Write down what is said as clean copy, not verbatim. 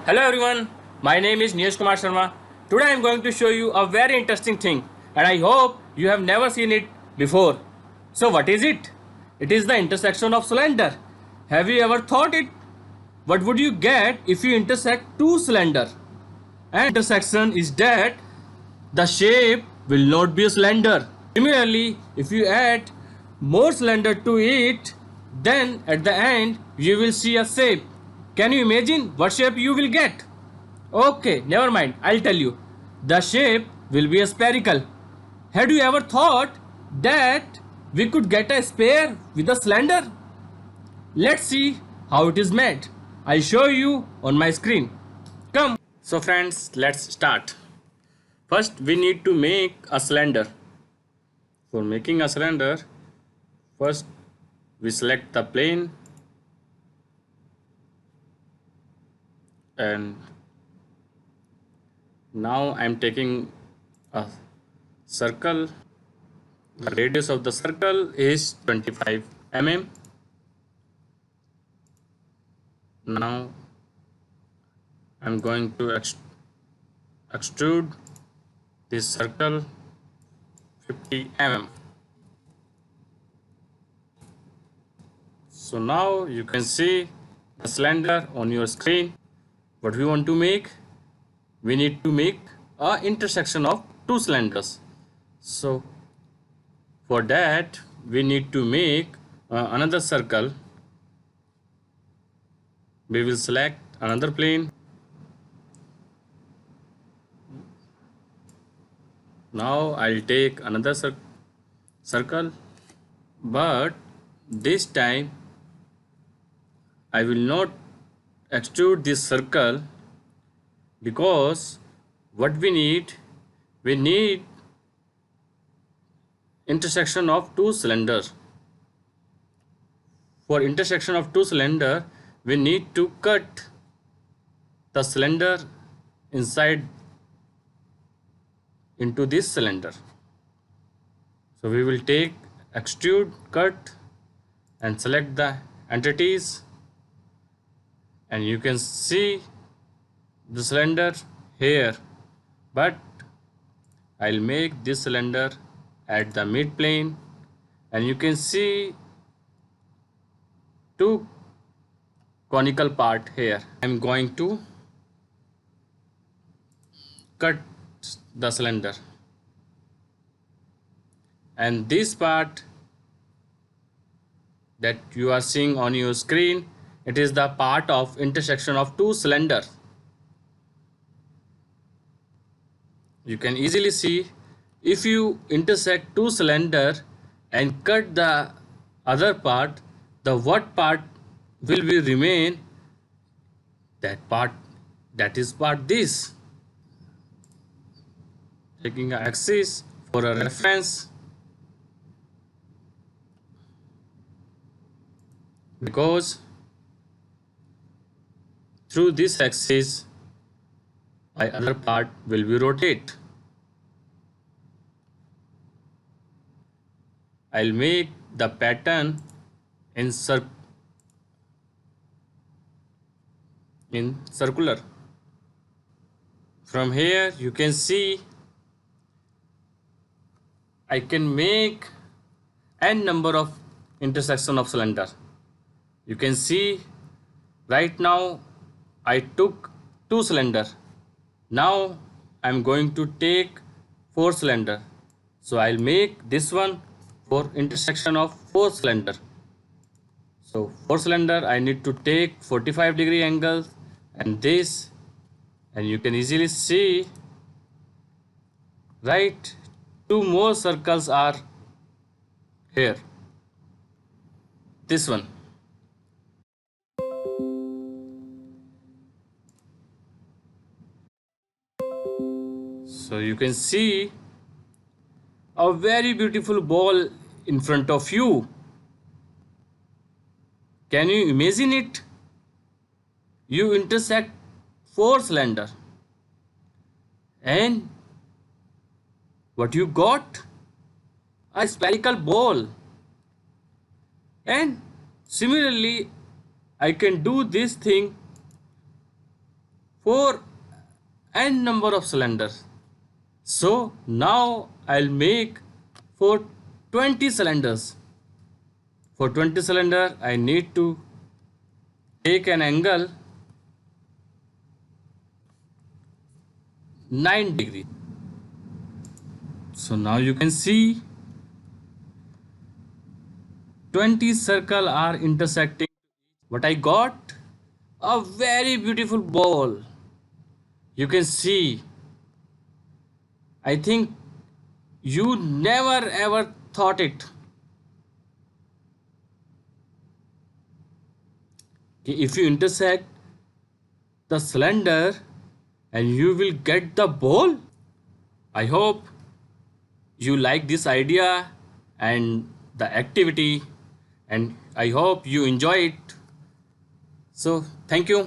Hello everyone, my name is Neesh Kumar Sharma. Today I am going to show you a very interesting thing and I hope you have never seen it before. So what is it? It is the intersection of cylinder. Have you ever thought it? What would you get if you intersect two cylinder? And intersection is that the shape will not be a cylinder. Similarly, if you add more cylinder to it, then at the end you will see a shape. Can you imagine what shape you will get? Okay, never mind, I'll tell you. The shape will be a spherical. Had you ever thought that we could get a sphere with a cylinder? Let's see how it is made. I'll show you on my screen. Come. So friends, let's start. First we need to make a cylinder. For making a cylinder, first we select the plane and now I am taking a circle. The radius of the circle is 25 mm. Now I am going to extrude this circle 50 mm. So now you can see the cylinder on your screen. What we want to make? We need to make a intersection of two cylinders. So for that we need to make another circle. We will select another plane. Now I'll take another circle, but this time I will not extrude this circle because what we need intersection of two cylinders. For intersection of two cylinder, we need to cut the cylinder inside into this cylinder. So we will take extrude, cut and select the entities, and you can see the cylinder here, but I'll make this cylinder at the mid plane, and you can see two conical part here. I'm going to cut the cylinder, and this part that you are seeing on your screen, it is the part of intersection of two cylinders. You can easily see if you intersect two cylinder and cut the other part, the what part will be remain? That is part this. Taking an axis for a reference, because through this axis my other part will be rotate. I'll make the pattern in circular. From here you can see I can make n number of intersection of cylinder. You can see right now I took two cylinder. Now I'm going to take four cylinder. So I'll make this one for intersection of four cylinder. So four cylinder I need to take 45-degree angle and this, and you can easily see right, two more circles are here. This one. So you can see a very beautiful ball in front of you. Can you imagine it? You intersect four cylinder and what you got? A spherical ball. And similarly I can do this thing for n number of cylinders. So now I'll make for 20 cylinders. For 20 cylinder I need to take an angle 9 degree. So now you can see 20 circle are intersecting. What I got? A very beautiful ball. You can see. I think you never ever thought it. If you intersect the cylinder and you will get the ball. I hope you like this idea and the activity, and I hope you enjoy it. So thank you.